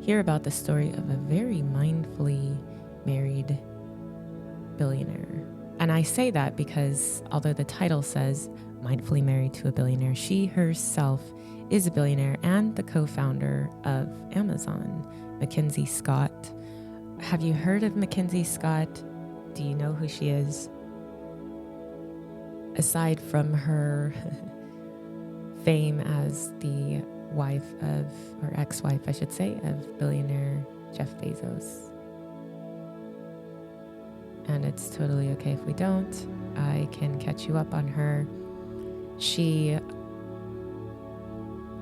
hear about the story of a very mindfully married billionaire. And I say that because although the title says mindfully married to a billionaire, she herself is a billionaire and the co-founder of Amazon, Mackenzie Scott. Have you heard of Mackenzie Scott? Do you know who she is? Aside from her fame as the wife of, or ex-wife, I should say, of billionaire Jeff Bezos. And it's totally okay if we don't. I can catch you up on her. She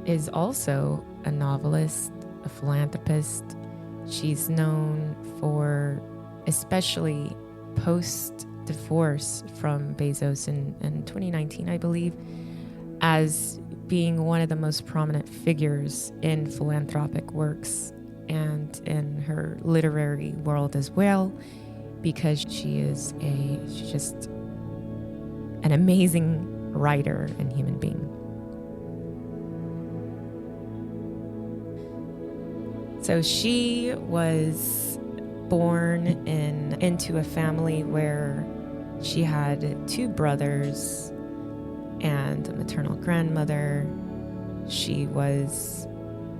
is also a novelist, a philanthropist. She's known for, especially post-divorce from Bezos in 2019, I believe, as being one of the most prominent figures in philanthropic works and in her literary world as well, because she's just an amazing writer and human being. So she was born into a family where she had two brothers and a maternal grandmother. She was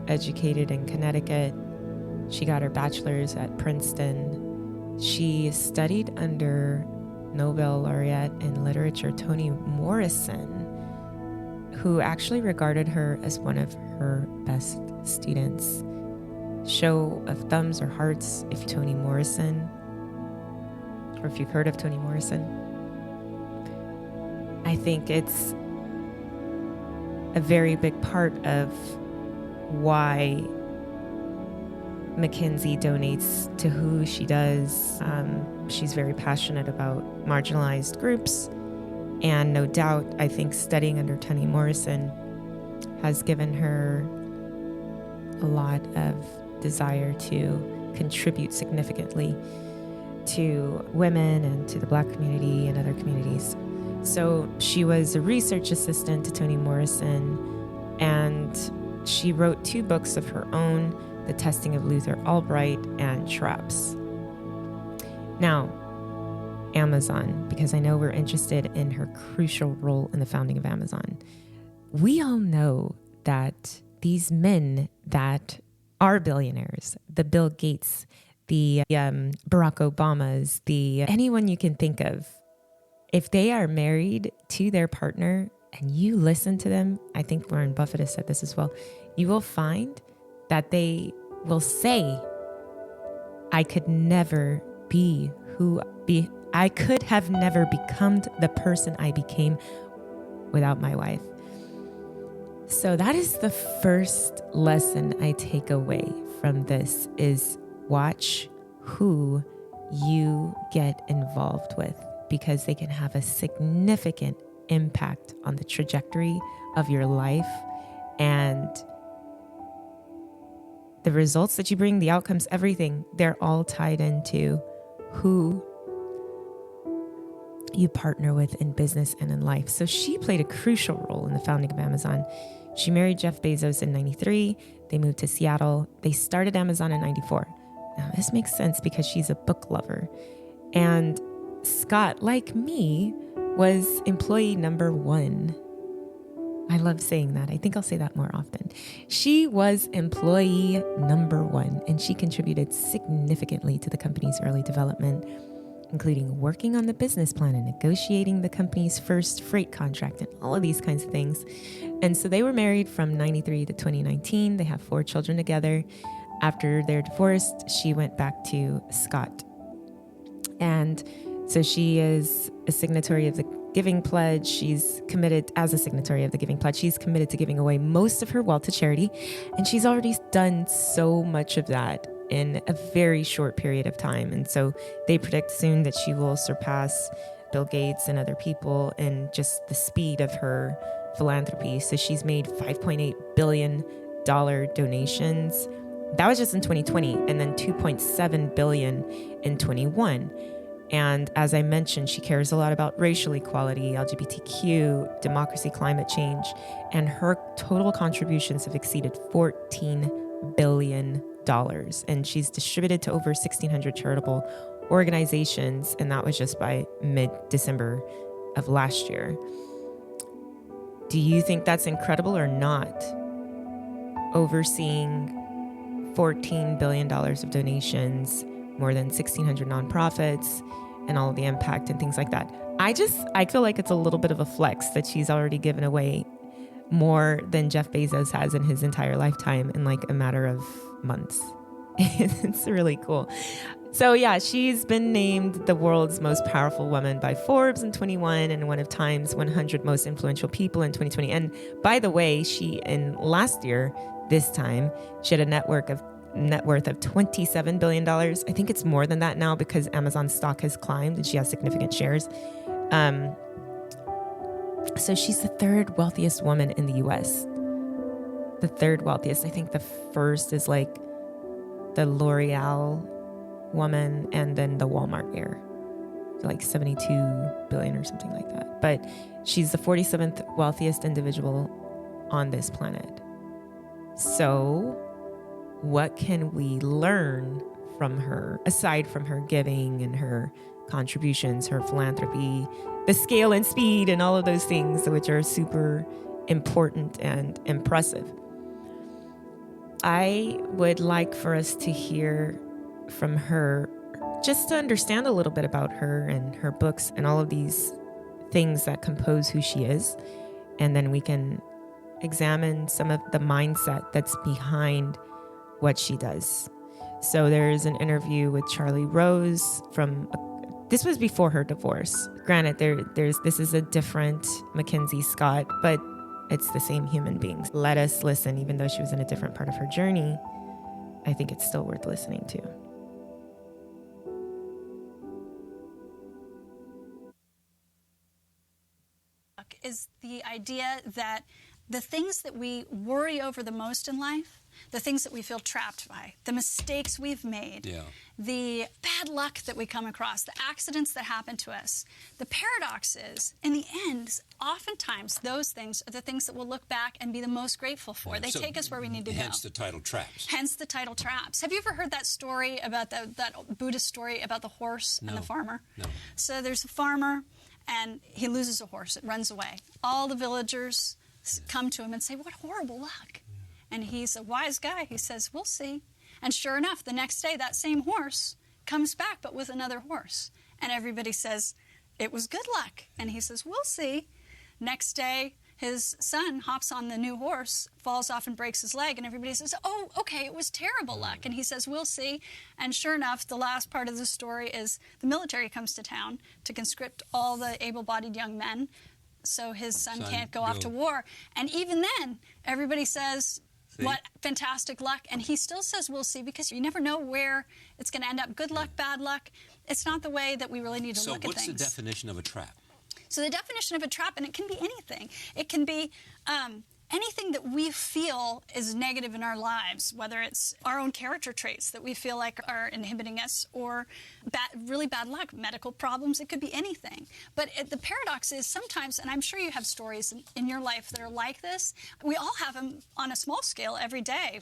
educated in Connecticut. She got her bachelor's at Princeton. She studied under Nobel laureate in literature Toni Morrison, who actually regarded her as one of her best students. Show of thumbs or hearts if Toni Morrison, or if you've heard of Toni Morrison. I think it's a very big part of why Mackenzie donates to who she does. She's very passionate about marginalized groups, and no doubt, I think studying under Toni Morrison has given her a lot of desire to contribute significantly to women and to the Black community and other communities. So she was a research assistant to Toni Morrison, and she wrote 2 books of her own, The Testing of Luther Albright and Traps. Now, Amazon, because I know we're interested in her crucial role in the founding of Amazon. We all know that these men that are billionaires, the Bill Gates, the Barack Obamas, anyone you can think of, if they are married to their partner and you listen to them, I think Warren Buffett has said this as well, you will find that they will say, I could have never become the person I became without my wife. So that is the first lesson I take away from this, is watch who you get involved with, because they can have a significant impact on the trajectory of your life and the results that you bring, the outcomes, everything. They're all tied into who you partner with in business and in life. So she played a crucial role in the founding of Amazon. She married Jeff Bezos in 93. They moved to Seattle. They started Amazon in 94. Now this makes sense because she's a book lover. And Scott, like me, was employee number 1. I love saying that. I think I'll say that more often. She was employee number 1, and she contributed significantly to the company's early development, including working on the business plan and negotiating the company's first freight contract and all of these kinds of things. And so they were married from 93 to 2019. They have 4 children together. After they're divorced, she went back to Scott. And so she is a signatory of the Giving Pledge. She's committed, as a signatory of the Giving Pledge, she's committed to giving away most of her wealth to charity. And she's already done so much of that in a very short period of time. And so they predict soon that she will surpass Bill Gates and other people in just the speed of her philanthropy. So she's made $5.8 billion donations. That was just in 2020, and then $2.7 billion in 21. And as I mentioned, she cares a lot about racial equality, LGBTQ, democracy, climate change, and her total contributions have exceeded $14 billion. And she's distributed to over 1,600 charitable organizations. And that was just by mid-December of last year. Do you think that's incredible or not? Overseeing $14 billion of donations, more than 1,600 nonprofits, and all of the impact and things like that. I feel like it's a little bit of a flex that she's already given away more than Jeff Bezos has in his entire lifetime in like a matter of months. It's really cool. So yeah, she's been named the world's most powerful woman by Forbes in 2021 and one of Time's 100 most influential people in 2020. And by the way, she in last year, this time, she had a net worth of $27 billion. I think it's more than that now because Amazon stock has climbed and she has significant shares. So she's the third wealthiest woman in the US. The third wealthiest. I think the first is like the L'Oreal woman and then the Walmart heir. Like 72 billion or something like that. But she's the 47th wealthiest individual on this planet. So what can we learn from her, aside from her giving and her contributions, her philanthropy, the scale and speed and all of those things which are super important and impressive? I would like for us to hear from her, just to understand a little bit about her and her books and all of these things that compose who she is. And then we can examine some of the mindset that's behind what she does. So there's an interview with Charlie Rose this was before her divorce. Granted, this is a different Mackenzie Scott, but it's the same human beings. Let us listen, even though she was in a different part of her journey. I think it's still worth listening to. Is the idea that the things that we worry over the most in life, the things that we feel trapped by, the mistakes we've made, the bad luck that we come across, the accidents that happen to us, the paradox is, in the end, oftentimes those things are the things that we'll look back and be the most grateful for. They take us where we need to go. Hence the title Traps. Hence the title Traps. Have you ever heard that story about that Buddhist story about the horse and the farmer? No. So there's a farmer, and he loses a horse. It runs away. All the villagers come to him and say, "What horrible luck." And he's a wise guy. He says, "We'll see." And sure enough, the next day, that same horse comes back, but with another horse. And everybody says, "It was good luck." And he says, "We'll see." Next day, his son hops on the new horse, falls off and breaks his leg, and everybody says, "Oh, okay, it was terrible luck." And he says, "We'll see." And sure enough, the last part of the story is the military comes to town to conscript all the able-bodied young men, so his son can't go off to war. And even then, everybody says, "What fantastic luck." And he still says, "We'll see," because you never know where it's going to end up. Good luck, bad luck. It's not the way that we really need to look at things. So what's the definition of a trap? So the definition of a trap, and it can be anything. It can be anything that we feel is negative in our lives, whether it's our own character traits that we feel like are inhibiting us, or really bad luck, medical problems. It could be anything. But the paradox is sometimes, and I'm sure you have stories in your life that are like this, we all have them on a small scale every day,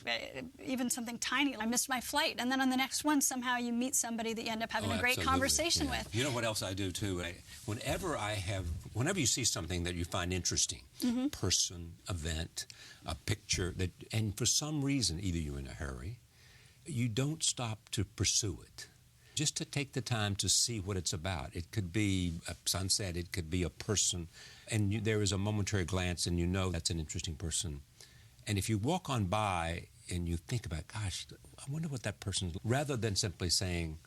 even something tiny. I missed my flight. And then on the next one, somehow you meet somebody that you end up having a great conversation with. You know what else I do, too? Whenever you see something that you find interesting, person, event, a picture, and for some reason, either you're in a hurry, you don't stop to pursue it. Just to take the time to see what it's about. It could be a sunset, it could be a person, and there is a momentary glance and you know that's an interesting person. And if you walk on by and you think about, gosh, I wonder what that person's, rather than simply saying,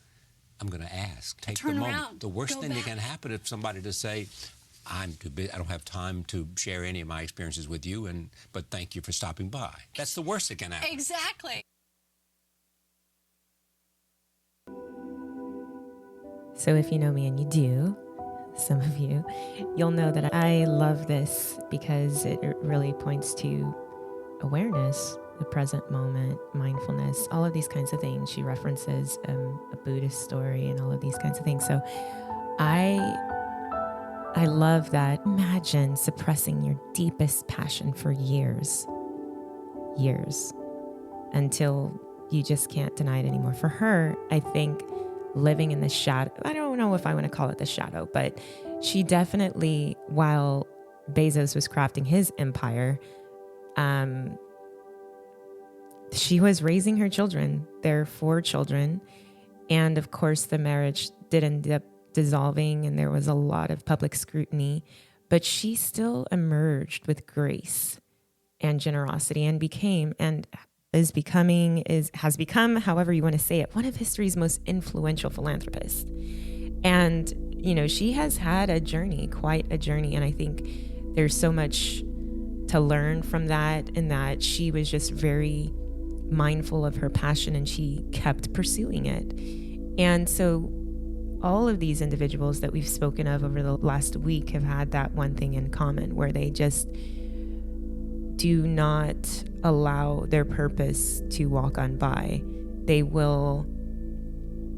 I'm going to ask, take the moment. Around. The worst thing that can happen is somebody to say, I'm too busy, I don't have time to share any of my experiences with you, but thank you for stopping by. That's the worst that can happen. Exactly. So if you know me, and you do, some of you, you'll know that I love this because it really points to awareness, the present moment, mindfulness, all of these kinds of things. She references a Buddhist story and all of these kinds of things. So I love that. Imagine suppressing your deepest passion for years, until you just can't deny it anymore. For her, I think living in the shadow, I don't know if I want to call it the shadow, but she definitely, while Bezos was crafting his empire, she was raising her children, their 4 children. And of course, the marriage did end up dissolving and there was a lot of public scrutiny, but she still emerged with grace and generosity and has become, however you want to say it, one of history's most influential philanthropists. And, she has had quite a journey. And I think there's so much to learn from that, in that she was just very mindful of her passion and she kept pursuing it. And so all of these individuals that we've spoken of over the last week have had that one thing in common, where they just do not allow their purpose to walk on by. They will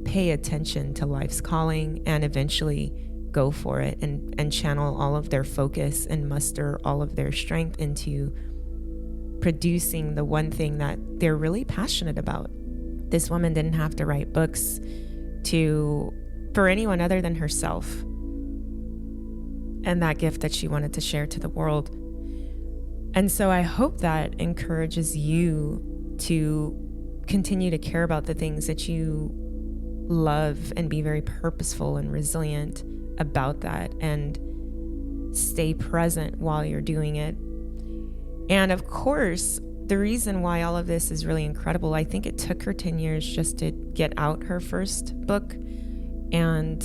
pay attention to life's calling and eventually go for it and channel all of their focus and muster all of their strength into producing the one thing that they're really passionate about. This woman didn't have to write books for anyone other than herself and that gift that she wanted to share to the world. And so I hope that encourages you to continue to care about the things that you love and be very purposeful and resilient about that and stay present while you're doing it. And of course, the reason why all of this is really incredible, I think it took her 10 years just to get out her first book. And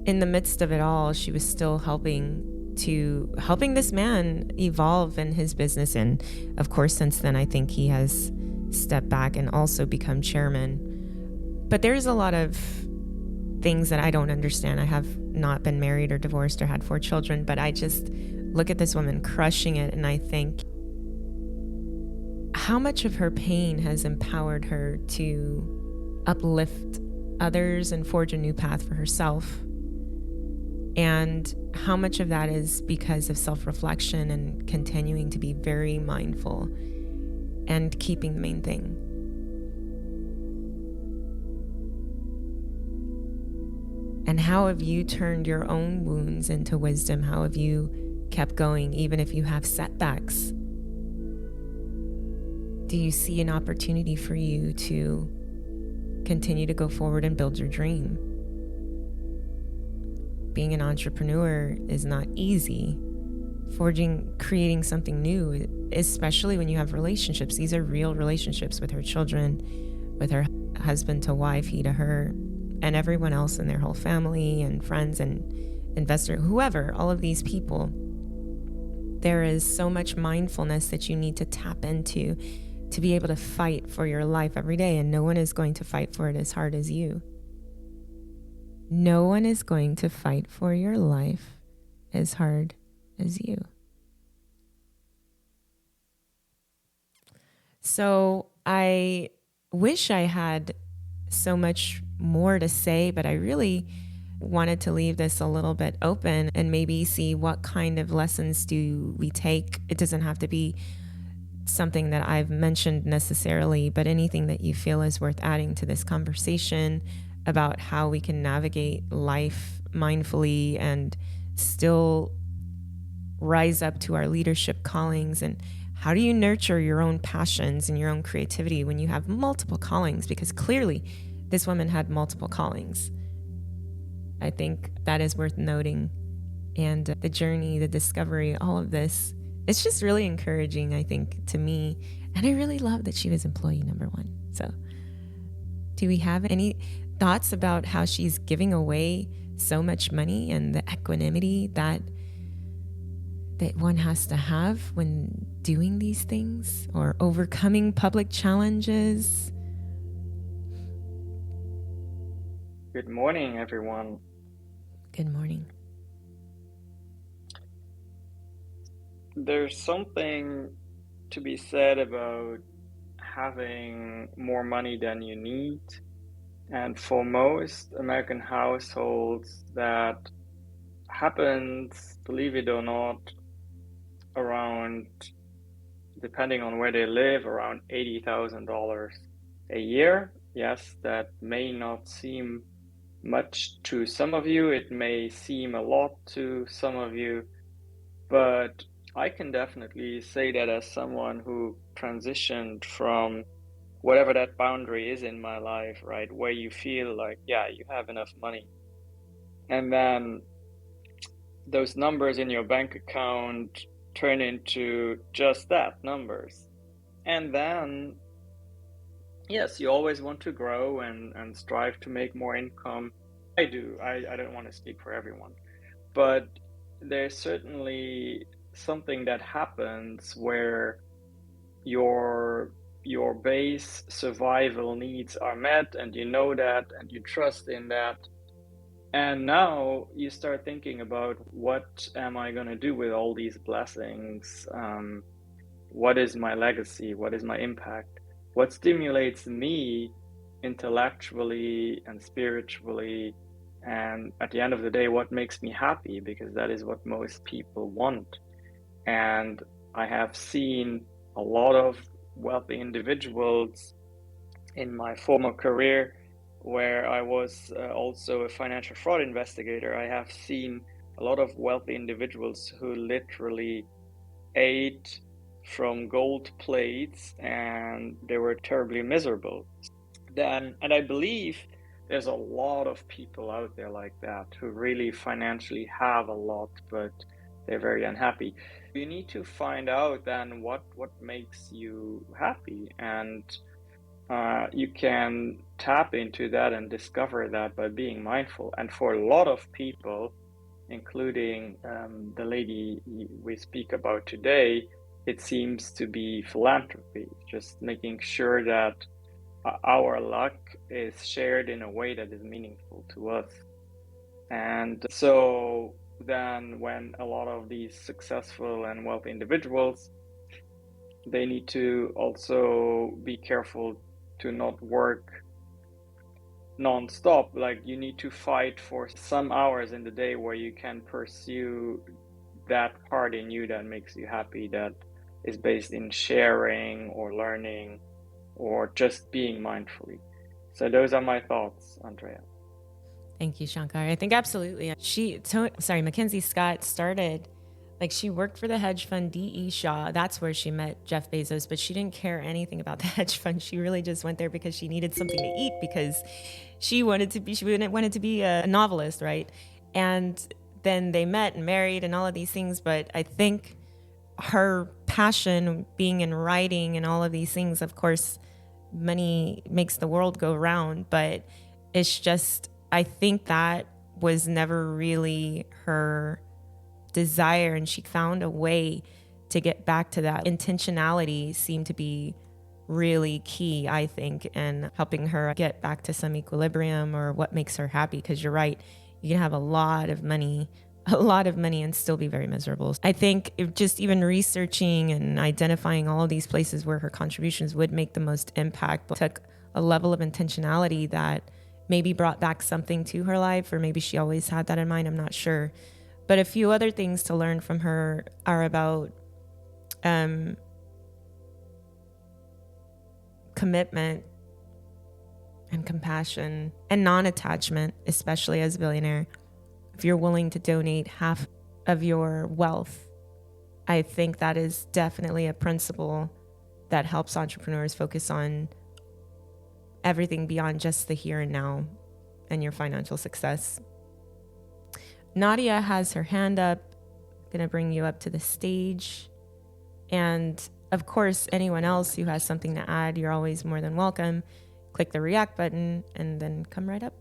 in the midst of it all, she was still helping this man evolve in his business. And of course, since then, I think he has stepped back and also become chairman. But there's a lot of things that I don't understand. I have not been married or divorced or had 4 children, but I just look at this woman crushing it and I think how much of her pain has empowered her to uplift others and forge a new path for herself. And how much of that is because of self-reflection and continuing to be very mindful and keeping the main thing. And how have you turned your own wounds into wisdom? How have you kept going even if you have setbacks? Do you see an opportunity for you to continue to go forward and build your dream? Being an entrepreneur is not easy. Creating something new, especially when you have relationships. These are real relationships with her children, with her husband to wife, he to her, and everyone else in their whole family and friends and investor, whoever, all of these people. There is so much mindfulness that you need to tap into to be able to fight for your life every day, and no one is going to fight for it as hard as you. No one is going to fight for your life as hard as you. So I wish I had so much more to say, but I really wanted to leave this a little bit open and maybe see what kind of lessons do we take. It doesn't have to be something that I've mentioned necessarily, but anything that you feel is worth adding to this conversation about how we can navigate life mindfully and still rise up to our leadership callings. And how do you nurture your own passions and your own creativity when you have multiple callings? Because clearly this woman had multiple callings. I think that is worth noting. And the journey, the discovery, all of this, it's just really encouraging, I think, to me. And I really love that she was employee number 1. So do we have any thoughts about how she's giving away so much money and the equanimity that one has to have when doing these things or overcoming public challenges? Good morning, everyone. Good morning. There's something to be said about having more money than you need. And for most American households, that happens, believe it or not, around depending on where they live, around $80,000 a year. Yes, that may not seem much to some of you. It may seem a lot to some of you, but I can definitely say that as someone who transitioned from whatever that boundary is in my life, right, where you feel like, yeah, you have enough money. And then those numbers in your bank account turn into just that, numbers. And then, yes, you always want to grow and strive to make more income. I do. I don't want to speak for everyone. But there's certainly something that happens where your base survival needs are met, and you know that, and you trust in that. And now you start thinking about, what am I going to do with all these blessings? What is my legacy? What is my impact? What stimulates me intellectually and spiritually? And at the end of the day, what makes me happy? Because that is what most people want. And I have seen a lot of wealthy individuals in my former career, where I was also a financial fraud investigator. I have seen a lot of wealthy individuals who literally ate from gold plates and they were terribly miserable. And I believe there's a lot of people out there like that who really financially have a lot, but they're very unhappy. You need to find out then what makes you happy, and you can tap into that and discover that by being mindful. And for a lot of people, including the lady we speak about today, it seems to be philanthropy, just making sure that our luck is shared in a way that is meaningful to us. And so then when a lot of these successful and wealthy individuals, they need to also be careful to not work non-stop. Like, you need to fight for some hours in the day where you can pursue that part in you that makes you happy, that is based in sharing or learning or just being mindfully. So those are my thoughts, Andrea. Thank you, Shankar. I think absolutely. Mackenzie Scott started, like, she worked for the hedge fund D.E. Shaw. That's where she met Jeff Bezos, but she didn't care anything about the hedge fund. She really just went there because she needed something to eat, because she wanted to be a novelist, right? And then they met and married and all of these things. But I think her passion being in writing and all of these things, of course, money makes the world go round, but it's just, I think that was never really her desire, and she found a way to get back to that. Intentionality seemed to be really key, I think, in helping her get back to some equilibrium or what makes her happy. Because you're right, you can have a lot of money and still be very miserable. I think just even researching and identifying all of these places where her contributions would make the most impact took a level of intentionality that maybe brought back something to her life, or maybe she always had that in mind, I'm not sure. But a few other things to learn from her are about commitment and compassion and non-attachment, especially as a billionaire. If you're willing to donate half of your wealth, I think that is definitely a principle that helps entrepreneurs focus on everything beyond just the here and now and your financial success. Nadia has her hand up. I'm going to bring you up to the stage. And of course, anyone else who has something to add, you're always more than welcome. Click the react button and then come right up.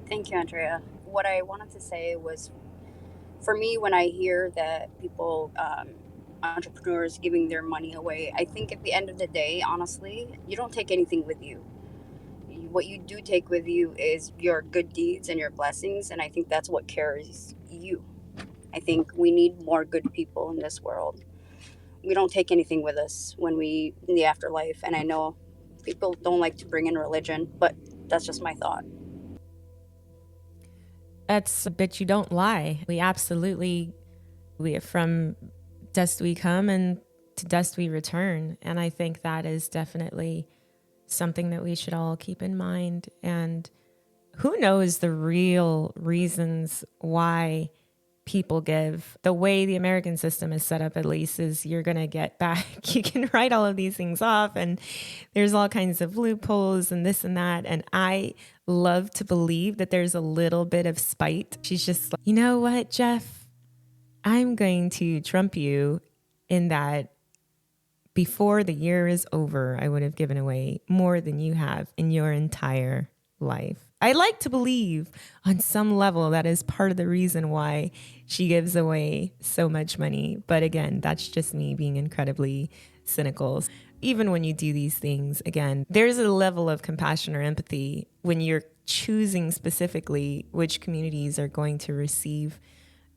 Thank you, Andrea. What I wanted to say was, for me, when I hear that people, entrepreneurs giving their money away, I think at the end of the day, honestly, you don't take anything with you. What you do take with you is your good deeds and your blessings, and I think that's what carries you. I think we need more good people in this world. We don't take anything with us when we in the afterlife, and I know people don't like to bring in religion, but that's just my thought. That's a bit, you don't lie. We from dust we come and to dust we return. And I think that is definitely something that we should all keep in mind. And who knows the real reasons why people give. The way the American system is set up, at least, is you're going to get back. You can write all of these things off, and there's all kinds of loopholes and this and that. And I love to believe that there's a little bit of spite. She's just like, you know what, Jeff? I'm going to trump you in that before the year is over, I would have given away more than you have in your entire life. I like to believe on some level that is part of the reason why she gives away so much money. But again, that's just me being incredibly cynical. Even when you do these things, again, there's a level of compassion or empathy when you're choosing specifically which communities are going to receive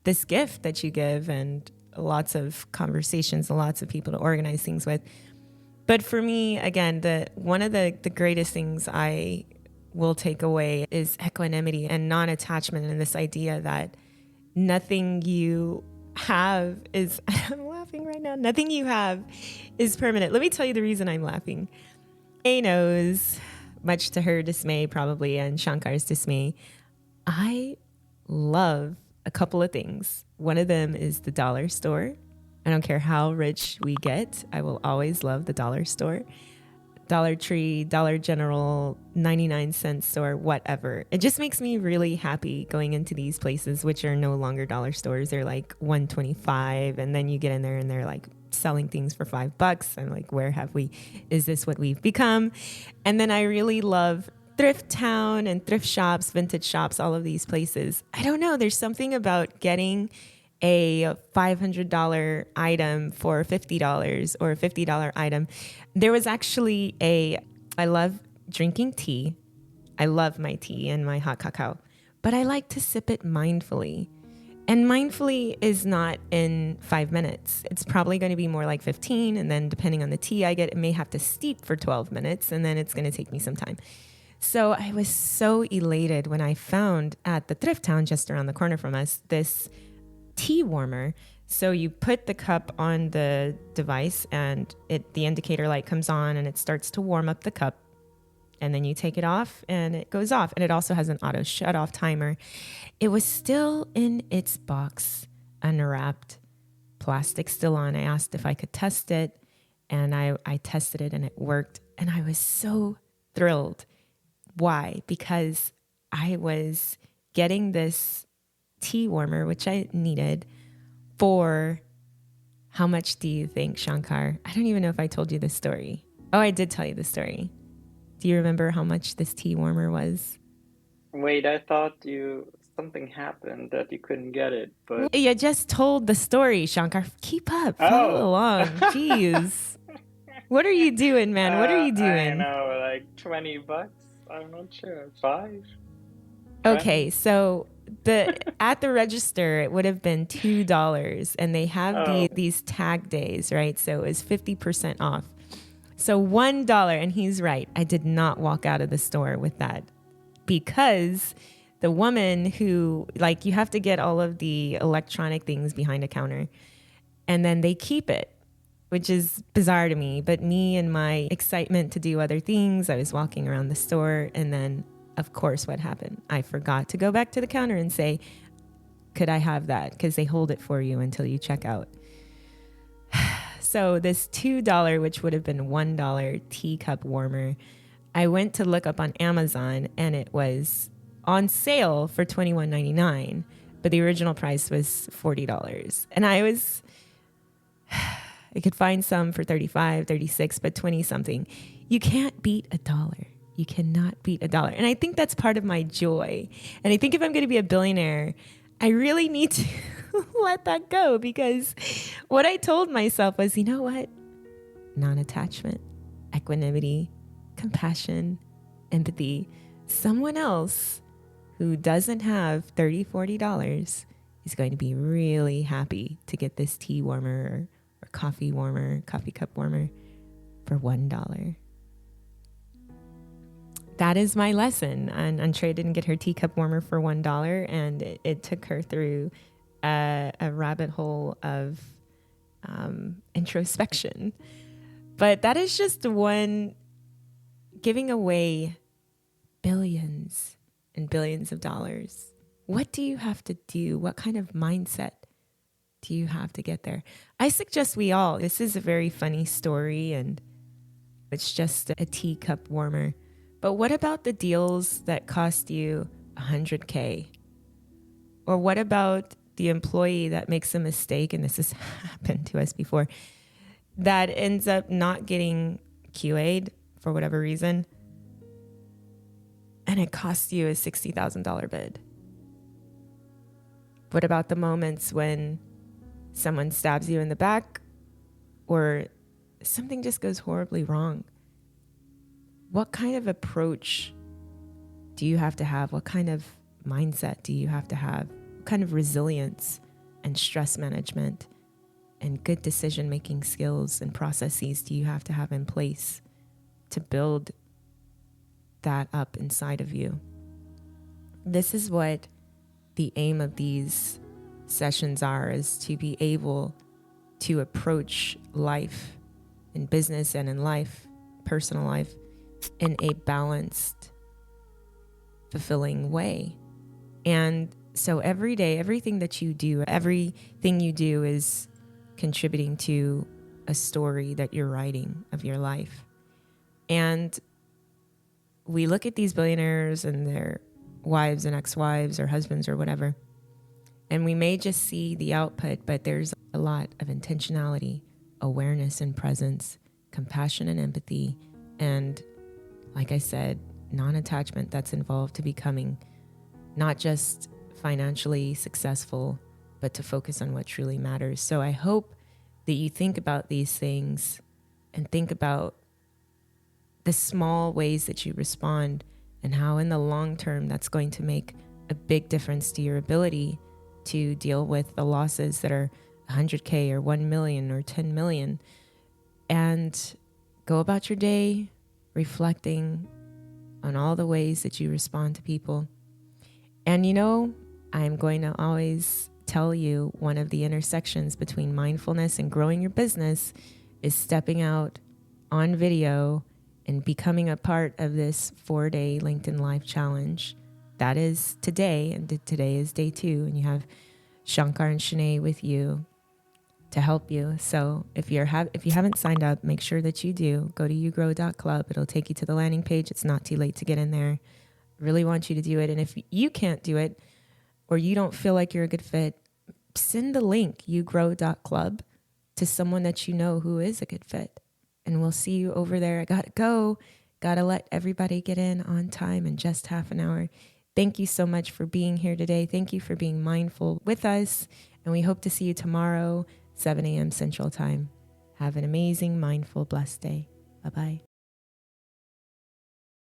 this gift that you give, and lots of conversations, lots of people to organize things with. But for me, again, one of the greatest things I will take away is equanimity and non-attachment, and this idea that nothing you have is, I'm laughing right now, nothing you have is permanent. Let me tell you the reason I'm laughing. A knows, much to her dismay probably, and Shankar's dismay, I love a couple of things. One of them is the dollar store. I don't care how rich we get, I will always love the dollar store. Dollar Tree, Dollar General, 99-cent store, whatever. It just makes me really happy going into these places, which are no longer dollar stores. They're like $1.25, and then you get in there and they're like selling things for $5. I'm like, where have we? Is this what we've become? And then I really love thrift town and thrift shops, vintage shops, all of these places. I don't know. There's something about getting a $500 item for $50 or a $50 item. There was actually I love drinking tea. I love my tea and my hot cacao, but I like to sip it mindfully. And mindfully is not in 5 minutes. It's probably going to be more like 15. And then depending on the tea I get, it may have to steep for 12 minutes. And then it's going to take me some time. So I was so elated when I found at the thrift town just around the corner from us, this tea warmer. So you put the cup on the device and the indicator light comes on and it starts to warm up the cup. And then you take it off and it goes off. And it also has an auto shut off timer. It was still in its box, unwrapped, plastic still on. I asked if I could test it, and I tested it and it worked. And I was so thrilled. Why? Because I was getting this tea warmer, which I needed, for how much do you think, Shankar? I don't even know if I told you this story. Oh, I did tell you the story. Do you remember how much this tea warmer was? Wait, I thought something happened that you couldn't get it, but You just told the story, Shankar. Keep up. Follow along. Jeez. What are you doing, man? What are you doing? I don't know, like $20. I'm not sure. 5? Okay, so at the register it would have been $2, and they have these tag days, right? So it was 50% off. So $1, and he's right. I did not walk out of the store with that, because the woman who, like, you have to get all of the electronic things behind a counter, and then they keep it, which is bizarre to me. But me and my excitement to do other things, I was walking around the store, and then, of course, what happened? I forgot to go back to the counter and say, could I have that? Because they hold it for you until you check out. So this $2, which would have been $1 teacup warmer, I went to look up on Amazon, and it was on sale for $21.99, but the original price was $40. And I could find some for $35, $36, but 20 something. You can't beat $1. You cannot beat $1. And I think that's part of my joy. And I think if I'm going to be a billionaire, I really need to let that go, because what I told myself was, you know what? Non-attachment, equanimity, compassion, empathy. Someone else who doesn't have $30, $40 is going to be really happy to get this tea warmer or coffee cup warmer for $1. That is my lesson. And Trey didn't get her teacup warmer for $1, and it took her through a rabbit hole of introspection. But that is just one, giving away billions and billions of dollars. What do you have to do? What kind of mindset do you have to get there? I suggest this is a very funny story and it's just a teacup warmer. But what about the deals that cost you $100K? Or what about the employee that makes a mistake, and this has happened to us before, that ends up not getting QA'd for whatever reason, and it costs you a $60,000 bid? What about the moments when someone stabs you in the back or something just goes horribly wrong? What kind of approach do you have to have? What kind of mindset do you have to have? What kind of resilience and stress management and good decision-making skills and processes do you have to have in place to build that up inside of you? This is what the aim of these sessions are, is to be able to approach life in business and in life, personal life, in a balanced, fulfilling way. And so every day, everything you do is contributing to a story that you're writing of your life. And we look at these billionaires and their wives and ex-wives or husbands or whatever, and we may just see the output, but there's a lot of intentionality, awareness and presence, compassion and empathy, and like I said, non-attachment that's involved to becoming not just financially successful, but to focus on what truly matters. So I hope that you think about these things and think about the small ways that you respond and how in the long term that's going to make a big difference to your ability to deal with the losses that are 100K or 1 million or 10 million, and go about your day reflecting on all the ways that you respond to people. And I'm going to always tell you, one of the intersections between mindfulness and growing your business is stepping out on video and becoming a part of this 4-day LinkedIn Live challenge. That is today, and today is day 2, and you have Shankar and Shanae with you to help you. So if you haven't signed up, make sure that you do. Go to yougrow.club. It'll take you to the landing page. It's not too late to get in there. I really want you to do it. And if you can't do it or you don't feel like you're a good fit, send the link yougrow.club to someone that you know who is a good fit. And we'll see you over there. I gotta go. Gotta let everybody get in on time in just half an hour. Thank you so much for being here today. Thank you for being mindful with us. And we hope to see you tomorrow, 7 a.m. Central Time. Have an amazing, mindful, blessed day. Bye-bye.